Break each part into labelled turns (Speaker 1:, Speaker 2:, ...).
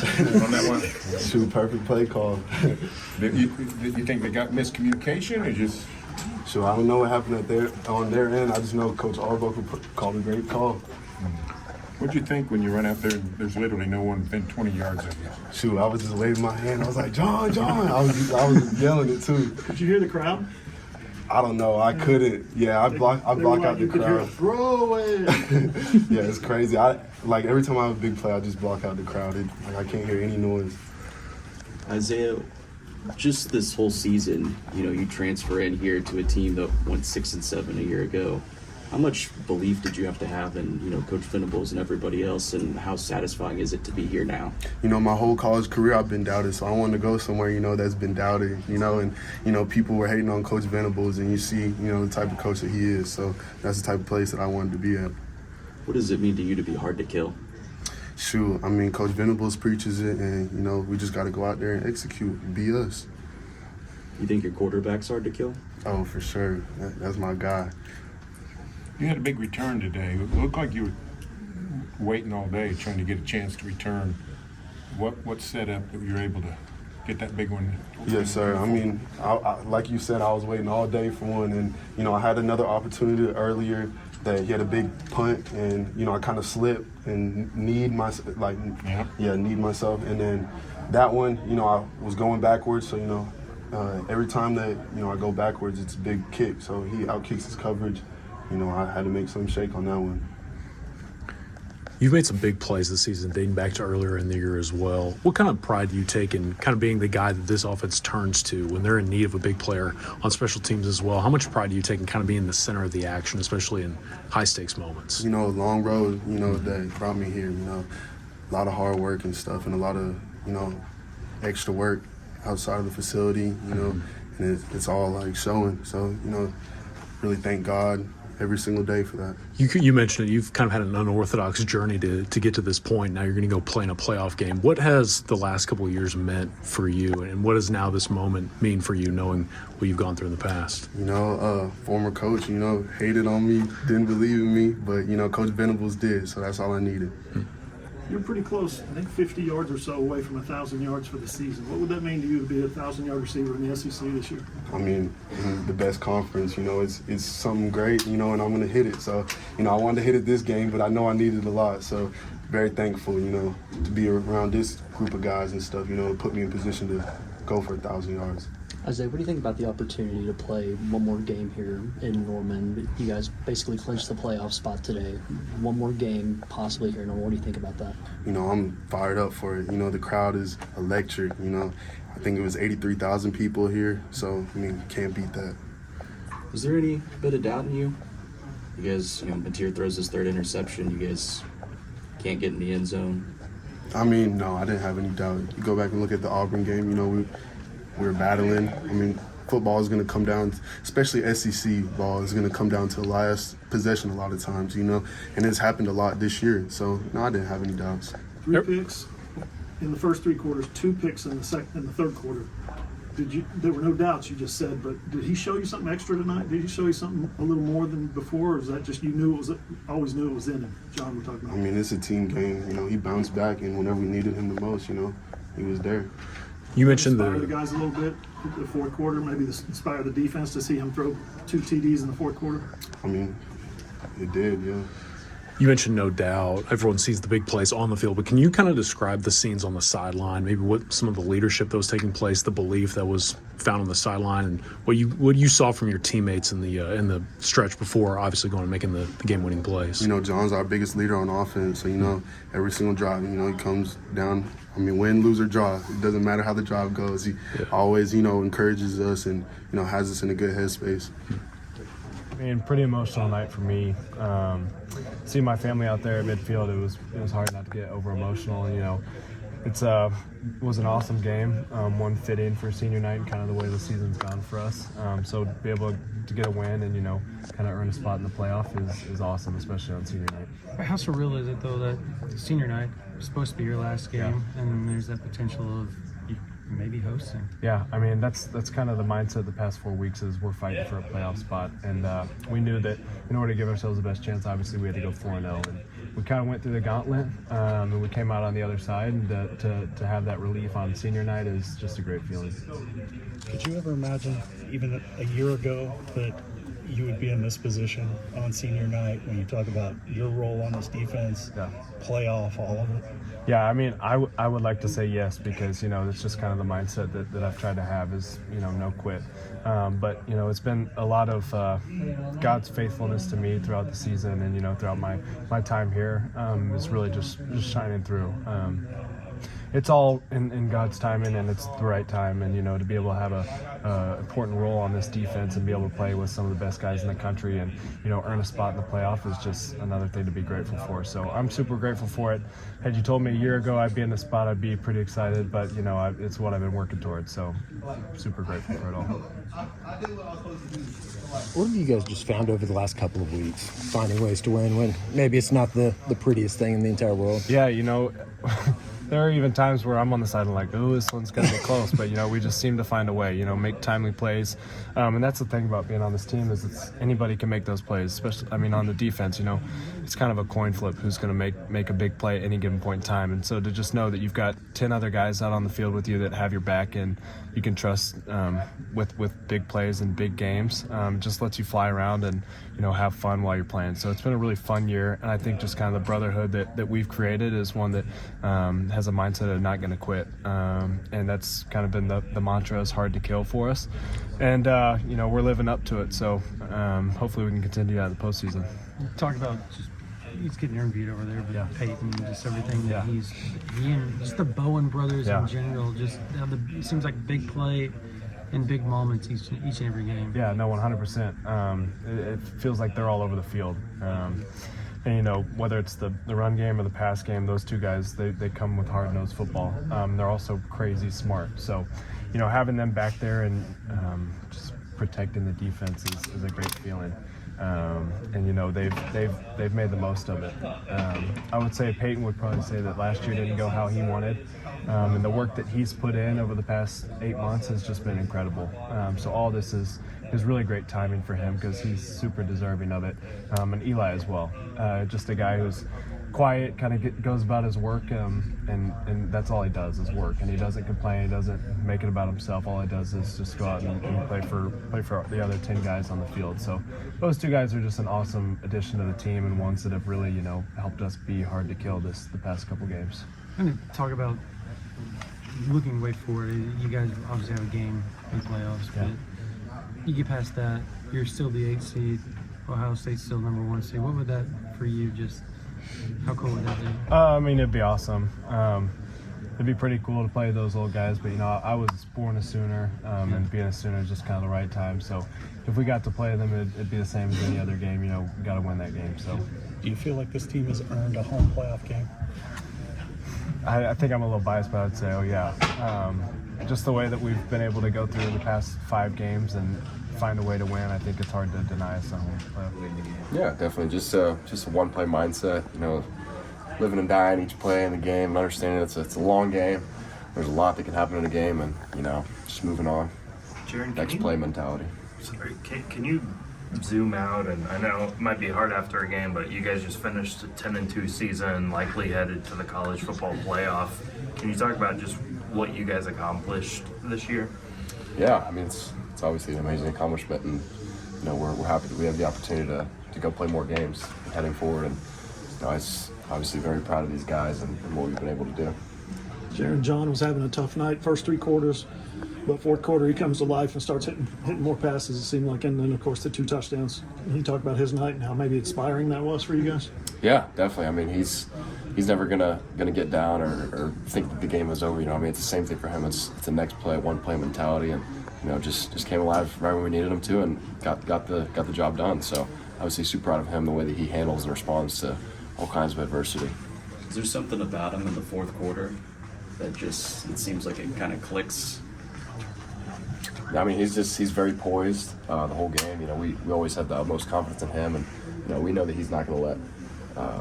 Speaker 1: on that one?
Speaker 2: Shoot, perfect play call.
Speaker 1: You think they got miscommunication or just?
Speaker 2: So I don't know what happened on their end. I just know Coach Arbuckle called a great call.
Speaker 1: What'd you think when you run out there and there's literally no one within 20 yards of you?
Speaker 2: Shoot, I was just waving my hand. I was like, John. I was yelling it too.
Speaker 3: Did you hear the crowd?
Speaker 2: I don't know. I couldn't. Yeah, I block out the crowd.
Speaker 3: Throw it.
Speaker 2: Yeah, it's crazy. Every time I have a big play, I just block out the crowd. I can't hear any noise.
Speaker 4: Isaiah, just this whole season, you transfer in here to a team that went 6-7 a year ago. How much belief did you have to have in, Coach Venables and everybody else, and how satisfying is it to be here now?
Speaker 2: My whole college career I've been doubted, so I wanted to go somewhere, that's been doubted, and, people were hating on Coach Venables, and you see, the type of coach that he is, so that's the type of place that I wanted to be at.
Speaker 4: What does it mean to you to be hard to kill?
Speaker 2: Shoot, Coach Venables preaches it, and, we just got to go out there and execute and be us.
Speaker 4: You think your quarterback's hard to kill?
Speaker 2: Oh, for sure. That's my guy.
Speaker 1: You had a big return today. It looked like you were waiting all day trying to get a chance to return. What set up that you were able to get that big one?
Speaker 2: Yes, sir. I like you said, I was waiting all day for one, and I had another opportunity earlier that he had a big punt, and I kind of slipped and need myself, need myself, and then that one, I was going backwards, so every time that I go backwards, it's a big kick, so he outkicks his coverage. I had to make some shake on that one.
Speaker 5: You've made some big plays this season, dating back to earlier in the year as well. What kind of pride do you take in kind of being the guy that this offense turns to when they're in need of a big player on special teams as well? How much pride do you take in kind of being the center of the action, especially in high-stakes moments?
Speaker 2: A long road, that brought me here, a lot of hard work and stuff, and a lot of, extra work outside of the facility, and it's all, showing. So, really thank God every single day for that.
Speaker 5: You mentioned it. You've kind of had an unorthodox journey to get to this point. Now you're going to go play in a playoff game. What has the last couple of years meant for you, and what does now this moment mean for you, knowing what you've gone through in the past?
Speaker 2: Former coach, hated on me, didn't believe in me, but, Coach Venables did, so that's all I needed.
Speaker 3: You're pretty close, I think 50 yards or so away from 1,000 yards for the season. What would that mean to you to be a 1,000-yard receiver in the SEC this year?
Speaker 2: The best conference, it's something great, and I'm going to hit it. So, I wanted to hit it this game, but I know I needed a lot. So, very thankful, to be around this group of guys and stuff, put me in position to go for 1,000 yards.
Speaker 6: Isaiah, what do you think about the opportunity to play one more game here in Norman? You guys basically clinched the playoff spot today. One more game possibly here in Norman. What do you think about that?
Speaker 2: I'm fired up for it. The crowd is electric. I think it was 83,000 people here. So, can't beat that.
Speaker 4: Is there any bit of doubt in you? You guys, Mateer throws his third interception. You guys can't get in the end zone.
Speaker 2: No, I didn't have any doubt. You go back and look at the Auburn game, we were battling. Football is going to come down, especially SEC ball, is going to come down to the last possession a lot of times, and it's happened a lot this year. So, no, I didn't have any doubts.
Speaker 3: 3 picks in the first 3 quarters, 2 picks in the third quarter. There were no doubts, you just said, but did he show you something extra tonight? Did he show you something a little more than before, or is that just always knew it was in him? John, we're talking about.
Speaker 2: It's a team game. He bounced back, and whenever we needed him the most, he was there.
Speaker 5: You mentioned
Speaker 3: the guys a little bit in the fourth quarter, maybe inspire the defense to see him throw 2 TDs in the fourth quarter?
Speaker 2: It did, yeah.
Speaker 5: You mentioned no doubt. Everyone sees the big plays on the field, but can you kind of describe the scenes on the sideline, maybe what some of the leadership that was taking place, the belief that was found on the sideline, and what you saw from your teammates in the stretch before obviously going and making the game-winning plays?
Speaker 2: John's our biggest leader on offense, so, every single drive, he comes down, win, lose, or draw. It doesn't matter how the drive goes. He always, encourages us and, has us in a good headspace.
Speaker 7: Pretty emotional night for me. Seeing my family out there at midfield, it was hard not to get over emotional. It was an awesome game, one fit in for senior night and kind of the way the season's gone for us. So to be able to get a win and kind of earn a spot in the playoff is awesome, especially on senior night.
Speaker 8: How surreal is it though that senior night is supposed to be your last game, and then there's that potential of you maybe hosting?
Speaker 7: Yeah, that's kind of the mindset the past 4 weeks is we're fighting for a playoff spot, and we knew that in order to give ourselves the best chance, obviously we had to go 4-0, and we kind of went through the gauntlet, and we came out on the other side, and to have that relief on senior night is just a great feeling.
Speaker 9: Could you ever imagine, even a year ago, that you would be in this position on senior night when you talk about your role on this defense, playoff, all of it?
Speaker 7: Yeah, I mean, I would like to say yes, because, you know, it's just kind of the mindset that I've tried to have is, you know, no quit. But, you know, it's been a lot of God's faithfulness to me throughout the season, and, you know, throughout my time here is really just shining through. It's all in God's timing, and it's the right time. And, you know, to be able to have a important role on this defense and be able to play with some of the best guys in the country and, you know, earn a spot in the playoff is just another thing to be grateful for. So I'm super grateful for it. Had you told me a year ago I'd be in this spot, I'd be pretty excited. But, you know, it's what I've been working towards. So super grateful for it all.
Speaker 10: What have you guys just found over the last couple of weeks, finding ways to win when maybe it's not the prettiest thing in the entire world?
Speaker 7: Yeah, you know, there are even times where I'm on the side and like, oh, this one's going to get close. But, you know, we just seem to find a way, you know, make timely plays. And that's the thing about being on this team is anybody can make those plays, especially, I mean, on the defense, you know, it's kind of a coin flip who's going to make a big play at any given point in time. And so to just know that you've got 10 other guys out on the field with you that have your back and you can trust with big plays and big games, just lets you fly around and, you know, have fun while you're playing. So it's been a really fun year. And I think just kind of the brotherhood that we've created is one that has a mindset of not going to quit. And that's kind of been the mantra, is hard to kill for us. And, you know, we're living up to it. So hopefully we can continue that in the postseason.
Speaker 8: Talk about he's getting interviewed over there, but Peyton, just everything that he and just the Bowen brothers in general, just it seems like big play and big moments each and every game.
Speaker 7: Yeah, no, 100%. It feels like they're all over the field. And, you know, whether it's the run game or the pass game, those two guys, they come with hard-nosed football. They're also crazy smart. So, you know, having them back there and just protecting the defense is a great feeling. And, you know, they've made the most of it. I would say Peyton would probably say that last year didn't go how he wanted. And the work that he's put in over the past 8 months has just been incredible. So all this is really great timing for him because he's super deserving of it. And Eli as well. Just a guy who's quiet, kind of goes about his work, and that's all he does is work. And he doesn't complain. He doesn't make it about himself. All he does is just go out and play for the other 10 guys on the field. So those two guys are just an awesome addition to the team and ones that have really, you know, helped us be hard to kill the past couple games.
Speaker 8: I'm going to talk about looking way forward. You guys obviously have a game in playoffs, but you get past that, you're still the 8th seed. Ohio State's still number 1 seed. What would that for you just? How cool would that be?
Speaker 7: I mean, it'd be awesome. It'd be pretty cool to play those old guys, but, you know, I was born a Sooner, and being a Sooner is just kind of the right time. So if we got to play them, it'd be the same as any other game. You know, we got to win that game. So,
Speaker 9: do you feel like this team has earned a home playoff game?
Speaker 7: I think I'm a little biased, but I'd say, oh, yeah. Just the way that we've been able to go through the past 5 games and find a way to win, I think it's hard to deny us a home playoff.
Speaker 11: Yeah, definitely. Just a one-play mindset. You know, living and dying each play in the game, and understanding it's a long game. There's a lot that can happen in a game, and, you know, just moving on.
Speaker 12: Jaren,
Speaker 11: next play mentality.
Speaker 12: Sorry, can you zoom out? And I know it might be hard after a game, but you guys just finished a 10-2 season, likely headed to the college football playoff. Can you talk about just what you guys accomplished this year?
Speaker 11: Yeah, I mean, it's obviously an amazing accomplishment, and, you know, we're happy that we have the opportunity to go play more games heading forward. And, you know, I'm obviously very proud of these guys and what we've been able to do.
Speaker 3: Jaren John was having a tough night, first 3 quarters, but fourth quarter he comes to life and starts hitting more passes, it seemed like, and then, of course, the 2 touchdowns. Can you talk about his night and how maybe inspiring that was for you guys?
Speaker 11: Yeah, definitely. I mean, he's never gonna get down or think that the game is over. You know, I mean, it's the same thing for him. It's a next play, one play mentality, and, you know, just came alive right when we needed him to, and got the job done. So obviously super proud of him, the way that he handles and responds to all kinds of adversity.
Speaker 4: Is there something about him in the fourth quarter that just, it seems like it kind of clicks?
Speaker 11: I mean, he's very poised the whole game. You know, we always have the utmost confidence in him, and, you know, we know that he's not going to let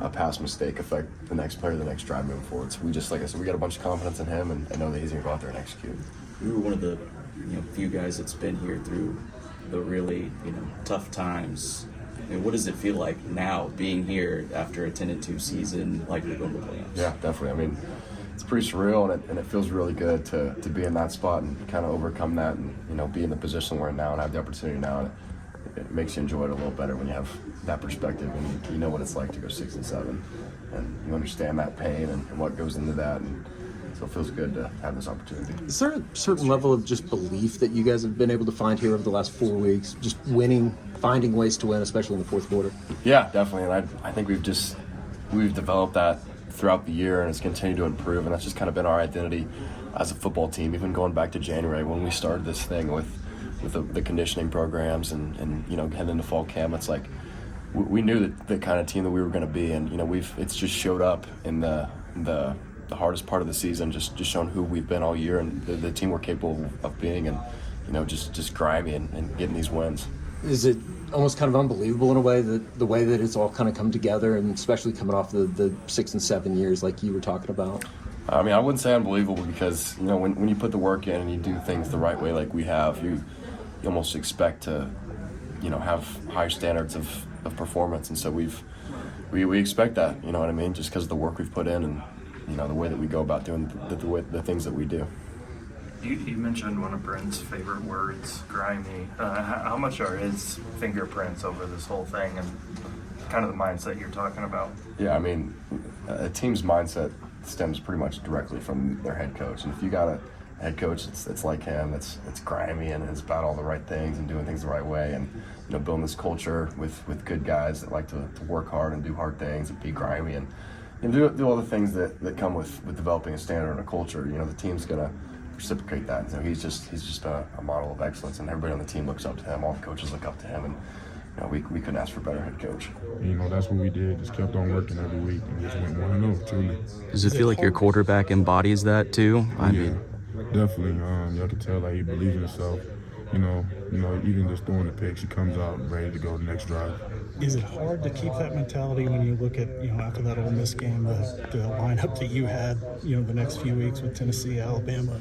Speaker 11: a pass mistake affect the next player, the next drive moving forward. So we just, like I said, we got a bunch of confidence in him, and know that he's going to go out there and execute.
Speaker 4: You were one of the few guys that's been here through the really tough times. And what does it feel like now being here after a 10-2 season, likely going to the playoffs?
Speaker 11: Yeah, definitely. I mean, it's pretty surreal, and it feels really good to be in that spot and kind of overcome that and, you know, be in the position we're in now and have the opportunity now. And it makes you enjoy it a little better when you have that perspective and you know what it's like to go 6-7, and you understand that pain and what goes into that. And so it feels good to have this opportunity.
Speaker 10: Is there a certain level of just belief that you guys have been able to find here over the last 4 weeks, just winning, finding ways to win, especially in the fourth quarter?
Speaker 11: Yeah, definitely. And I think we've developed that throughout the year, and it's continued to improve, and that's just kind of been our identity as a football team, even going back to January when we started this thing with the conditioning programs and you know, heading into fall camp. It's like we knew that the kind of team that we were going to be, and you know, it's just showed up in the hardest part of the season, just showing who we've been all year and the team we're capable of being, and you know, just grimy and getting these wins.
Speaker 10: Is it almost kind of unbelievable in a way that the way that it's all kind of come together, and especially coming off the 6 and 7 years like you were talking about?
Speaker 11: I mean, I wouldn't say unbelievable because, you know, when you put the work in and you do things the right way like we have, you almost expect to, you know, have higher standards of performance, and so we expect that, you know what I mean, just because of the work we've put in and, you know, the way that we go about doing the things that we do.
Speaker 12: You mentioned one of Brent's favorite words, grimy. How much are his fingerprints over this whole thing and kind of the mindset you're talking about?
Speaker 11: Yeah, I mean, a team's mindset stems pretty much directly from their head coach. And if you got a head coach that's like him, it's grimy and it's about all the right things and doing things the right way, and you know, building this culture with good guys that like to work hard and do hard things and be grimy and do all the things that come with developing a standard and a culture. You know, the team's gonna reciprocate that. So he's just a model of excellence, and everybody on the team looks up to him. All the coaches look up to him, and you know, we couldn't ask for a better head coach.
Speaker 1: You know, that's what we did. Just kept on working every week and just went 1-0, truly.
Speaker 4: Does it feel like your quarterback embodies that too? I mean,
Speaker 1: definitely. You can tell that he believes in himself. You know, even just throwing the picks, he comes out ready to go the next drive.
Speaker 9: Is it hard to keep that mentality when you look at, you know, after that Ole Miss game, the lineup that you had, you know, the next few weeks with Tennessee, Alabama,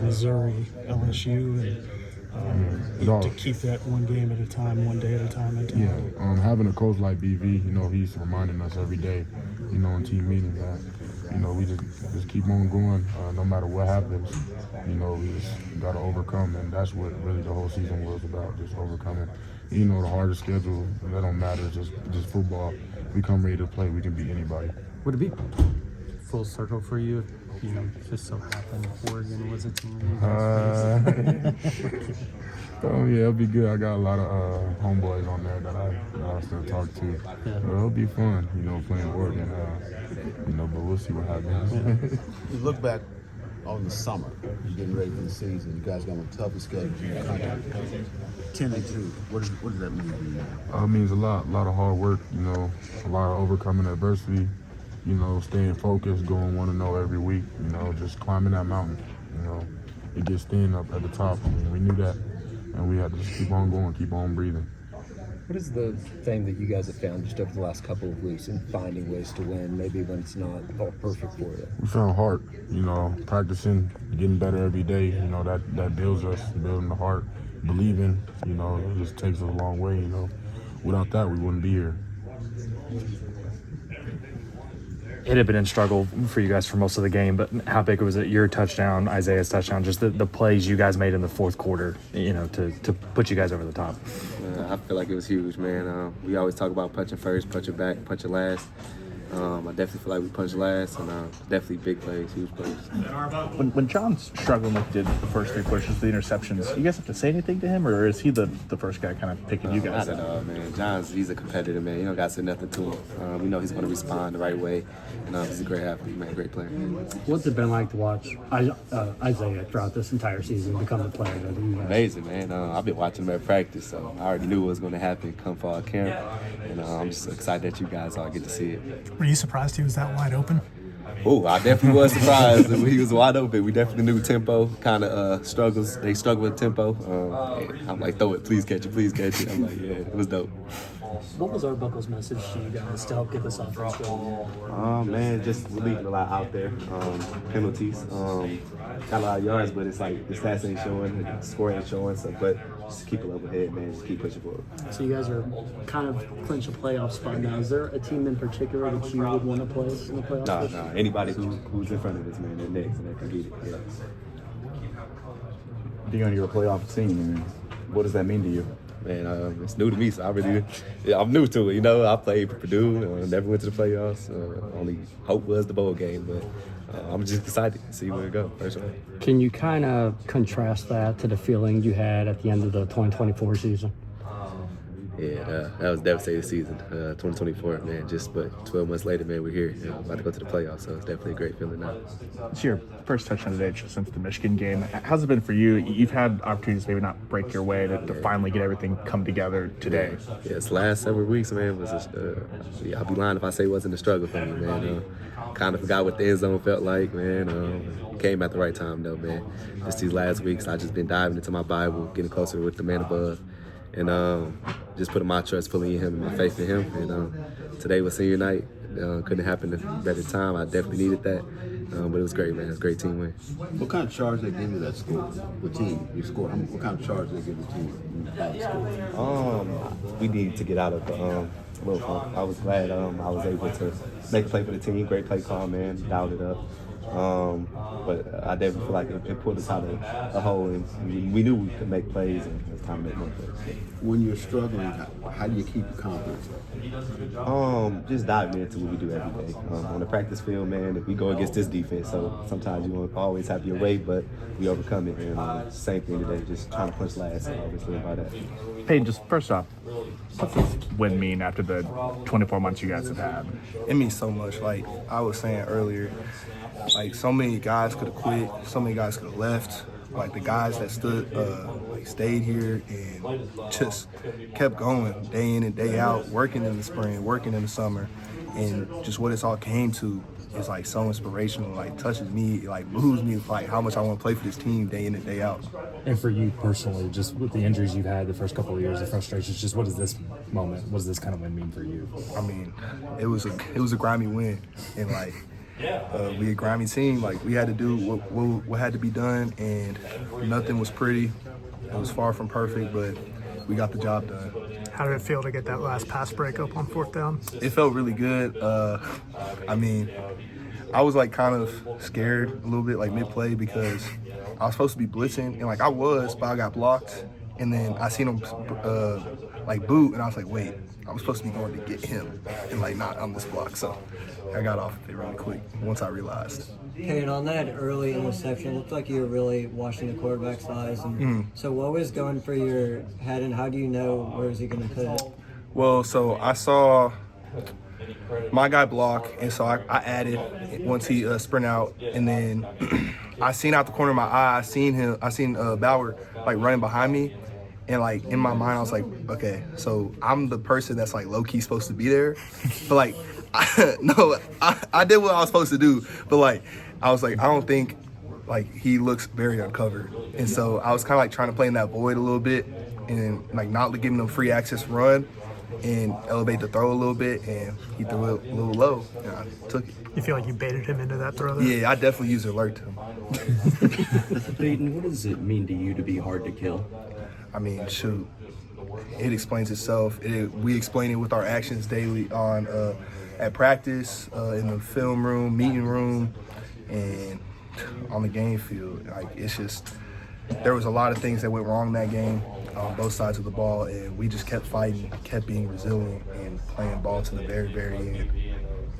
Speaker 9: Missouri, LSU, and to keep that one game at a time, one day at a time mentality?
Speaker 1: Yeah, having a coach like BV, you know, he's reminding us every day, you know, in team meetings that, you know, we just keep on going no matter what happens. You know, we just got to overcome, and that's what really the whole season was about, just overcoming. You know, the hardest schedule, that don't matter, just football. If we come ready to play, we can beat anybody.
Speaker 8: Would it be full circle for you if, you know, just so happened Oregon was a team you guys faced?
Speaker 1: Oh yeah, it'll be good. I got a lot of homeboys on there that I still talk to.
Speaker 8: Yeah.
Speaker 1: It'll be fun, you know, playing Oregon. You know, but we'll see what happens.
Speaker 13: You look back on the summer, you're getting ready for the season. You guys got a tougher schedule in the country. 10-2. What does that mean to you now?
Speaker 1: It means a lot of hard work. You know, a lot of overcoming adversity. You know, staying focused, going 1-0 every week. You know, just climbing that mountain. You know, it gets thin up at the top. I mean, we knew that, and we had to just keep on going, keep on breathing.
Speaker 10: What is the thing that you guys have found just over the last couple of weeks in finding ways to win, maybe when it's not all perfect for you?
Speaker 1: We found heart, you know, practicing, getting better every day. You know, that builds us, building the heart, believing. You know, it just takes us a long way. You know, without that, we wouldn't be here.
Speaker 14: It had been in struggle for you guys for most of the game, but how big was it? Your touchdown, Isaiah's touchdown, just the plays you guys made in the fourth quarter, you know, to put you guys over the top.
Speaker 15: I feel like it was huge, man. We always talk about punching first, punching back, punching last. I definitely feel like we punched last, and definitely big plays, huge plays.
Speaker 16: When John's struggling like he did the first three pushes, the interceptions, you guys have to say anything to him, or is he the first guy kind of picking you guys
Speaker 15: up? Not at all, man. He's a competitor, man. You don't got to say nothing to him. We know he's going to respond the right way, and he's a great athlete, man, great player.
Speaker 17: What's it been like to watch Isaiah throughout this entire season become the player that he is?
Speaker 15: Amazing, man. I've been watching him at practice, so I already knew what was going to happen come fall camp, and I'm just excited that you guys all get to see it.
Speaker 18: Were you surprised he was that wide open?
Speaker 15: Oh, I definitely was surprised when he was wide open. We definitely knew tempo kind of struggles. They struggle with tempo. I'm like, throw it, please catch it, please catch it. I'm like, yeah, it was dope.
Speaker 6: What was Arbuckle's message to you guys to help get this offense going?
Speaker 15: Man, just we're leaving a lot out there. Penalties. Got a lot of yards, but it's like the stats ain't showing, the score ain't showing. So, but just keep a level head, man. Just keep pushing forward.
Speaker 6: So you guys are kind of clinch a playoff spot now. Is there a team in particular that you would want to play in the playoffs?
Speaker 15: Nah. Anybody who's in front of us, man, they're next and they can get it. Yeah.
Speaker 16: Deion, you're a playoff team. I mean, what does that mean to you?
Speaker 15: Man, it's new to me, so I'm new to it. You know, I played for Purdue, never went to the playoffs. Only hope was the bowl game, but I'm just excited to see where it goes. First one.
Speaker 17: Can you kind of contrast that to the feeling you had at the end of the 2024 season?
Speaker 15: Yeah, that was a devastating season, 2024, man. But 12 months later, man, we're here. About to go to the playoffs, so it's definitely a great feeling now.
Speaker 16: It's your first touchdown today since the Michigan game. How's it been for you? You've had opportunities to maybe not break your way to finally get everything come together today.
Speaker 15: Yeah, it's last several weeks, man. I'll be lying if I say it wasn't a struggle for me, man. Kind of forgot what the end zone felt like, man. Came at the right time, though, man. Just these last weeks, I just been diving into my Bible, getting closer with the man above. And just putting my trust fully in him and my faith in him. And today was senior night. Couldn't happen at a better time. I definitely needed that. But it was great, man. It was a great team win.
Speaker 13: What kind of charge they give you that score? The team, you score. What kind of charge they give the team?
Speaker 15: We need to get out of the little funk. I was glad I was able to make a play for the team. Great play call, man. Dialed it up. But I definitely feel like it pulled us out of a hole, and we knew we could make plays, and it was time to make more plays.
Speaker 13: When you're struggling, how do you keep your confidence?
Speaker 15: Just diving into what we do every day. On the practice field, man, we go against this defense, so sometimes you won't always have your way, but we overcome it. And same thing today, just trying to punch last and always live by that.
Speaker 16: Peyton, just first off, what's this win mean after the 24 months you guys have had?
Speaker 19: It means so much. Like I was saying earlier, like so many guys could have quit, so many guys could have left. Like the guys that stayed here and just kept going day in and day out, working in the spring, working in the summer, and just what it's all came to is like so inspirational. Like touches me, like moves me, like how much I want to play for this team day in and day out.
Speaker 14: And for you personally, just with the injuries you've had the first couple of years, the frustrations, just what does this moment, what does this kind of win mean for you?
Speaker 19: I mean, it was a grimy win, and like. We a grimy team. Like we had to do what had to be done, and nothing was pretty. It was far from perfect, but we got the job done.
Speaker 18: How did it feel to get that last pass breakup on 4th down?
Speaker 19: It felt really good. I mean, I was like kind of scared a little bit, like mid-play, because I was supposed to be blitzing, and like I was, but I got blocked, and then I seen him like boot, and I was like, wait, I'm supposed to be going to get him, and like not on this block, so. I got off of it really quick once I realized.
Speaker 20: Hey, and on that early interception, it looked like you were really watching the quarterback's eyes. And so what was going through your head, and how do you know where is he going to put it?
Speaker 19: Well, so I saw my guy block, and so I added once he sprint out, and then I seen out the corner of my eye, I seen Bauer like running behind me. And like in my mind, I was like, okay, so I'm the person that's like low key supposed to be there, but like, I did what I was supposed to do, but like, I was like, I don't think like he looks very uncovered, and so I was kind of like trying to play in that void a little bit, and like not giving them free access run, and elevate the throw a little bit, and he threw it a little low, and I took it.
Speaker 18: You feel like you baited him into that throw there?
Speaker 19: Yeah, I definitely used alert to him.
Speaker 4: Peyton, what does it mean to you to be hard to kill?
Speaker 19: I mean, shoot, it explains itself. We explain it with our actions daily on at practice, in the film room, meeting room, and on the game field. Like it's just, there was a lot of things that went wrong in that game on both sides of the ball, and we just kept fighting, kept being resilient, and playing ball to the very, very end.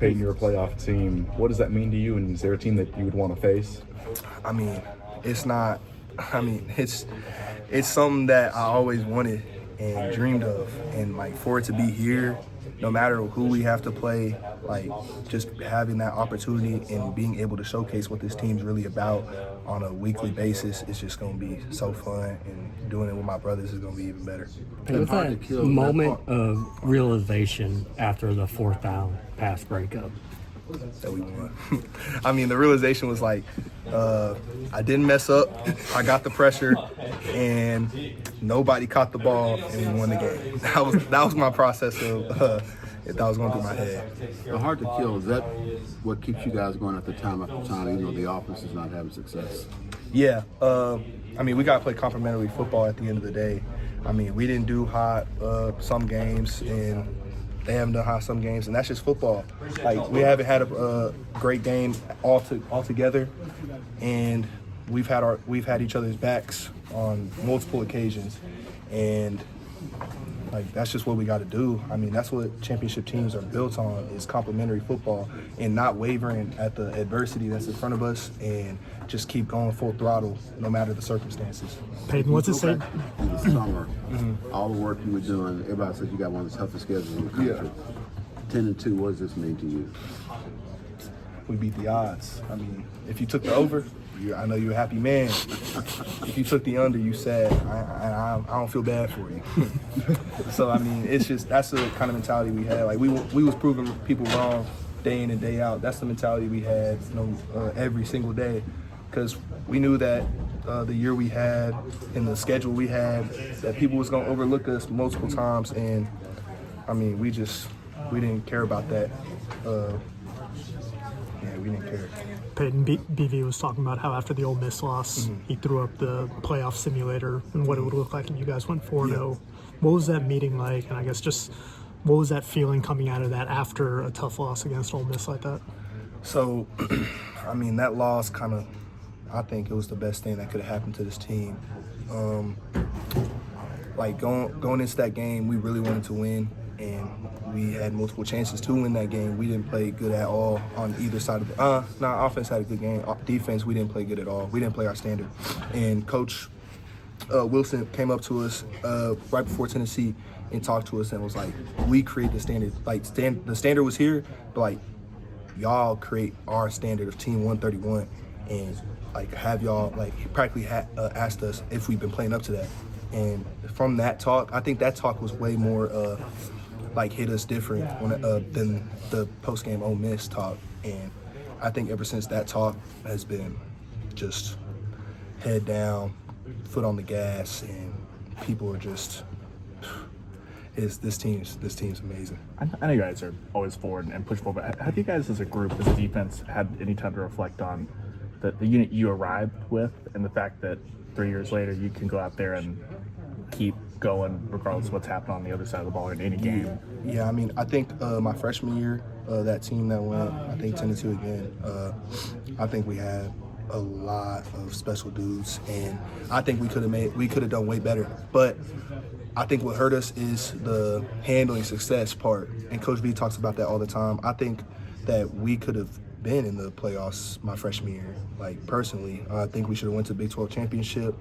Speaker 16: Peyton, you're a playoff team. What does that mean to you, and is there a team that you would want to face?
Speaker 19: I mean, it's not. I mean, it's something that I always wanted and dreamed of, and like for it to be here, no matter who we have to play, like just having that opportunity and being able to showcase what this team's really about on a weekly basis is just going to be so fun, and doing it with my brothers is going to be even better.
Speaker 17: And with that moment of realization after the 4th down pass breakup,
Speaker 19: that we won. I mean, the realization was like, I didn't mess up. I got the pressure, and nobody caught the ball, and we won the game. That was my process of that was going through my head.
Speaker 13: The hard to kill, is that what keeps you guys going after time, even though the offense is not having success?
Speaker 19: Yeah. I mean, we got to play complementary football at the end of the day. I mean, we didn't do hot some games, and they haven't done hot some games, and that's just football. Like, we haven't had a great game all together, and we've had each other's backs on multiple occasions, and like, that's just what we got to do. I mean, that's what championship teams are built on, is complementary football and not wavering at the adversity that's in front of us, and just keep going full throttle no matter the circumstances.
Speaker 18: Peyton, what's it say?
Speaker 13: In the summer, all the work you were doing, everybody said you got one of the toughest schedules in the country. 10-2, what does this mean to you?
Speaker 19: We beat the odds. I mean, if you took the over, I know you're a happy man. If you took the under, you sad. I don't feel bad for you. So I mean, it's just, that's the kind of mentality we had. Like, we was proving people wrong day in and day out. That's the mentality we had, every single day, because we knew that the year we had and the schedule we had, that people was gonna overlook us multiple times, and I mean, we didn't care about that. We didn't care.
Speaker 18: Peyton, BV was talking about how after the Ole Miss loss, he threw up the playoff simulator and what it would look like if you guys went 4-0. Yeah. What was that meeting like? And I guess just what was that feeling coming out of that after a tough loss against Ole Miss like that?
Speaker 19: So, I mean, that loss I think it was the best thing that could have happened to this team. Like, going into that game, we really wanted to win, and we had multiple chances to win that game. We didn't play good at all on either side of the offense had a good game. Defense, we didn't play good at all. We didn't play our standard. And Coach Wilson came up to us right before Tennessee and talked to us and was like, we create the standard. Like, the standard was here, but like, y'all create our standard of Team 131, and like, have y'all, like, he practically asked us if we've been playing up to that. And from that talk, I think that talk was way more like, hit us different than the post-game Ole Miss talk. And I think ever since that talk has been just head down, foot on the gas, and people are just, this team's amazing.
Speaker 16: I know you guys are always forward and push forward, but have you guys as a group, as a defense, had any time to reflect on the unit you arrived with, and the fact that 3 years later you can go out there and keep going regardless of what's happening on the other side of the ball in any game?
Speaker 19: Yeah, I mean, I think my freshman year, that team that went, I think 10-2 again, I think we had a lot of special dudes, and I think we could have done way better. But I think what hurt us is the handling success part, and Coach B talks about that all the time. I think that we could have been in the playoffs my freshman year, like, personally. I think we should have went to the Big 12 championship,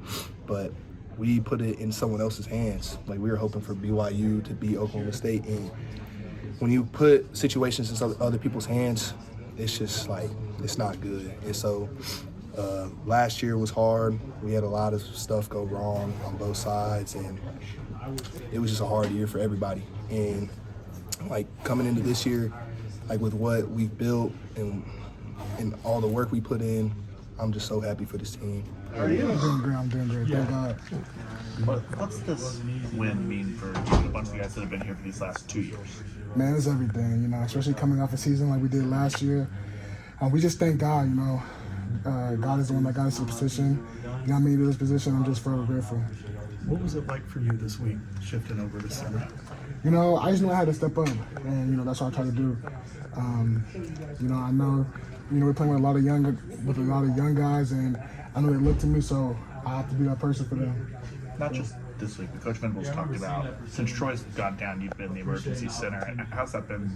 Speaker 19: but we put it in someone else's hands. Like, we were hoping for BYU to beat Oklahoma State, and when you put situations in other people's hands, it's just like, it's not good. And so last year was hard. We had a lot of stuff go wrong on both sides, and it was just a hard year for everybody. And like, coming into this year, like, with what we've built and all the work we put in, I'm just so happy for this team.
Speaker 21: How are you? I'm doing great. Thank God.
Speaker 16: What's this win mean for a bunch of guys that have been here for these last 2 years?
Speaker 21: Man, it's everything, especially coming off a season like we did last year. We just thank God, God is the one that got us in position. He got me to this position. I'm just forever grateful.
Speaker 3: What was it like for you this week, shifting over to center?
Speaker 21: I just knew I had to step up, and that's what I try to do. I know, we're playing with a lot of young guys, and I know they look to me, so I have to be that person for them.
Speaker 16: Not just this week, but Coach Venables talked about, since Troy's gone down, you've been the emergency center. And how's that been,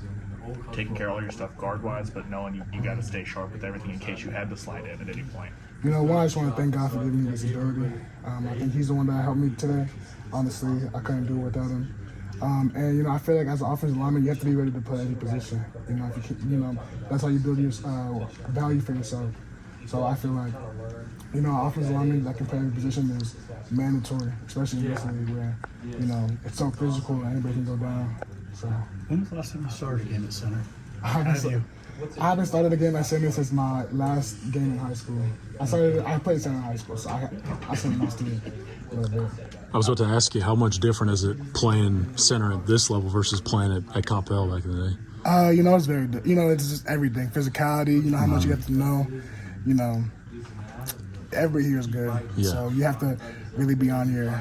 Speaker 16: taking care of all your stuff guard-wise, but knowing you got to stay sharp with everything in case you had to slide in at any point?
Speaker 21: One, I just want to thank God for giving me this ability. I think he's the one that helped me today. Honestly, I couldn't do it without him. And I feel like as an offensive lineman, you have to be ready to play every position. If you that's how you build your value for yourself. So I feel like, offensive lineman that can play every position is mandatory, especially in this league where, it's so physical and anybody can go down. So.
Speaker 3: When was the last time you started a game at center?
Speaker 21: I haven't started a game at center since my last game in high school. I played center in high school, so I started used to it a little bit.
Speaker 5: I was about to ask you, how much different is it playing center at this level versus playing at Coppell back in the day?
Speaker 21: It's very, it's just everything. Physicality, how much you have to know, every year is good.
Speaker 5: Yeah.
Speaker 21: So you have to really be on your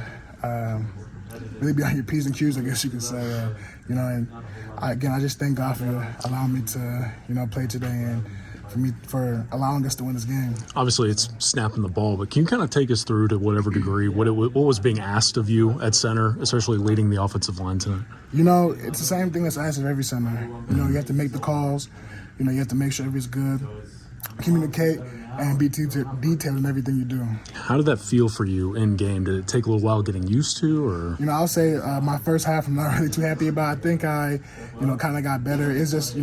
Speaker 21: P's and Q's, I guess you could say. And I just thank God for allowing me to, play today and for allowing us to win this game.
Speaker 5: Obviously, it's snapping the ball, but can you kind of take us through to whatever degree what was being asked of you at center, especially leading the offensive line tonight?
Speaker 21: It's the same thing that's asked of every center. You have to make the calls. You have to make sure everything's good, communicate, and be detailed in everything you do.
Speaker 5: How did that feel for you in game? Did it take a little while getting used to, or?
Speaker 21: I'll say my first half I'm not really too happy about. I think I, kind of got better. It's just,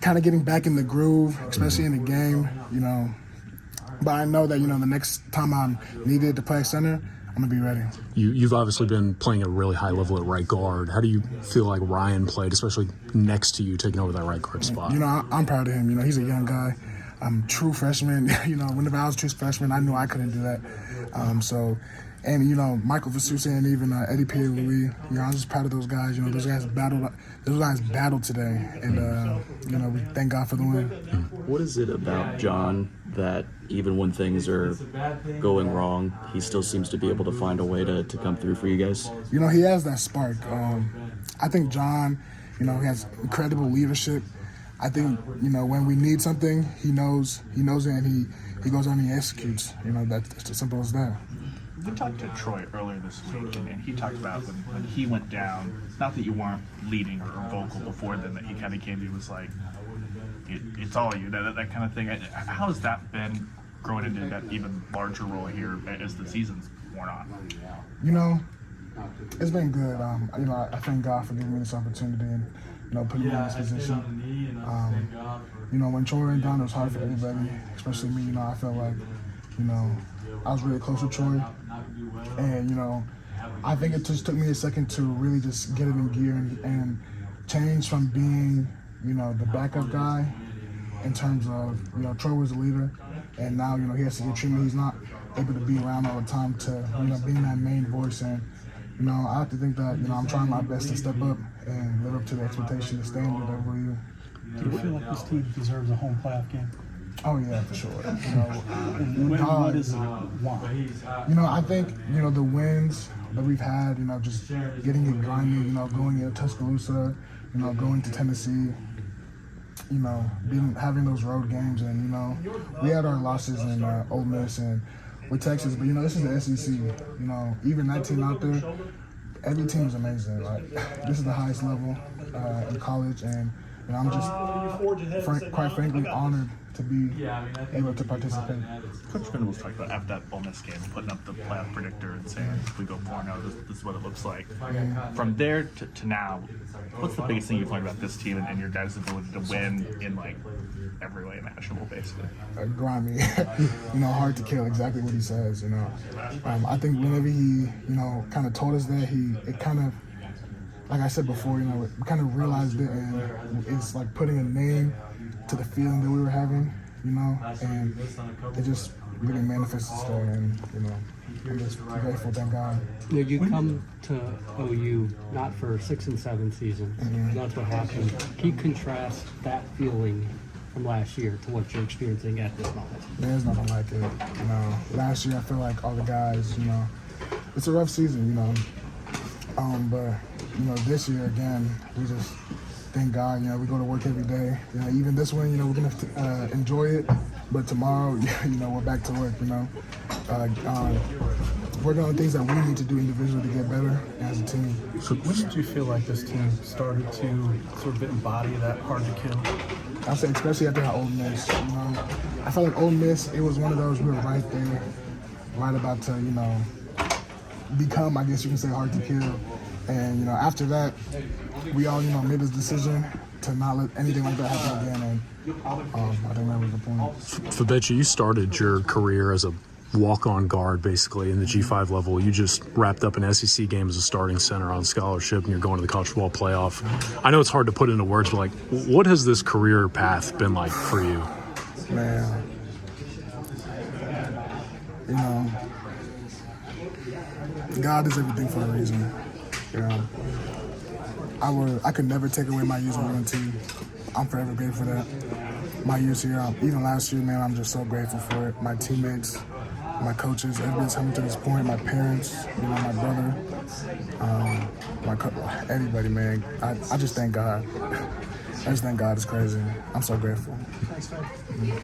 Speaker 21: kind of getting back in the groove, especially in the game, But I know that, the next time I'm needed to play center, I'm going to be ready.
Speaker 5: You've obviously been playing at a really high level at right guard. How do you feel like Ryan played, especially next to you, taking over that right guard spot?
Speaker 21: I'm proud of him. He's a young guy. I'm true freshman. Whenever I was a true freshman, I knew I couldn't do that. Michael Vasusa and even Eddie Pierre-Louis, I'm just proud of those guys. Those guys battled today, and we thank God for the win.
Speaker 4: What is it about John that even when things are going wrong, he still seems to be able to find a way to come through for you guys?
Speaker 21: He has that spark. I think John, he has incredible leadership. I think, when we need something, he knows it, and he goes on and he executes. That's as simple as that.
Speaker 16: We talked to Troy earlier this week, and he talked about when he went down, not that you weren't leading or vocal before then, that he kind of came to you was like, it's all you, that kind of thing. How has that been growing into that even larger role here as the season's worn on?
Speaker 21: It's been good. I thank God for giving me this opportunity and, putting me in this position. When Troy went down, it was hard for everybody, especially me. I felt like, I was really close with Troy. And, I think it just took me a second to really just get it in gear and change from being, the backup guy in terms of, Troy was the leader. And now, he has to get treatment. He's not able to be around all the time to, being that main voice. And, I have to think that, I'm trying my best to step up and live up to the expectation, the standard every year.
Speaker 9: Do you feel like this team deserves a home playoff game?
Speaker 21: Oh yeah, for sure.
Speaker 9: What is it? Why?
Speaker 21: I think the wins that we've had. Just getting it grinding. Going to Tuscaloosa. Going to Tennessee. Having those road games, and we had our losses in Ole Miss and with Texas, but this is the SEC. Even that team out there, every team is amazing. Like this is the highest level in college, and I'm just quite frankly honored to be able to participate.
Speaker 16: Coach Venables talked about after that Ole Miss game, putting up the playoff predictor and saying, if we go 4-0, this is what it looks like. From there to now, what's the biggest thing you've learned about this team and your guys' ability to win in every way imaginable, basically?
Speaker 21: Grimy, hard to kill. Exactly what he says. I think whenever he, kind of told us that, it kind of, like I said before, we kind of realized it, and it's like putting a name to the feeling that we were having, and it just really manifests there, and I'm just grateful, thank God.
Speaker 22: You come to OU not for 6 and 7 season. That's what happened. Can you contrast that feeling from last year to what you're experiencing at this moment?
Speaker 21: There's nothing like it. Last year I feel like all the guys, it's a rough season, but this year again, we just thank God. We go to work every day. Even this one, we're gonna enjoy it. But tomorrow, we're back to work. Working on things that we need to do individually to get better as a team.
Speaker 9: So when did you feel like this team started to sort of embody that hard to kill?
Speaker 21: I say especially after Ole Miss. I felt like Ole Miss, it was one of those we were right there, right about to become, I guess you can say, hard to kill. And after that, we all made this decision to not let anything like that happen again. And I think that was the point.
Speaker 5: Febechi, you started your career as a walk-on guard basically in the G5 level. You just wrapped up an SEC game as a starting center on scholarship, and you're going to the college football playoff. I know it's hard to put into words, but like, what has this career path been like for you?
Speaker 21: Man, you know, God is everything for a reason. You know, I could never take away my years on UNT. I'm forever grateful for that. My years here, even last year, man, I'm just so grateful for it. My teammates, my coaches, everybody's coming to this point. My parents, you know, my brother, everybody, man. I just thank God. I just thank God. It's crazy. I'm so grateful.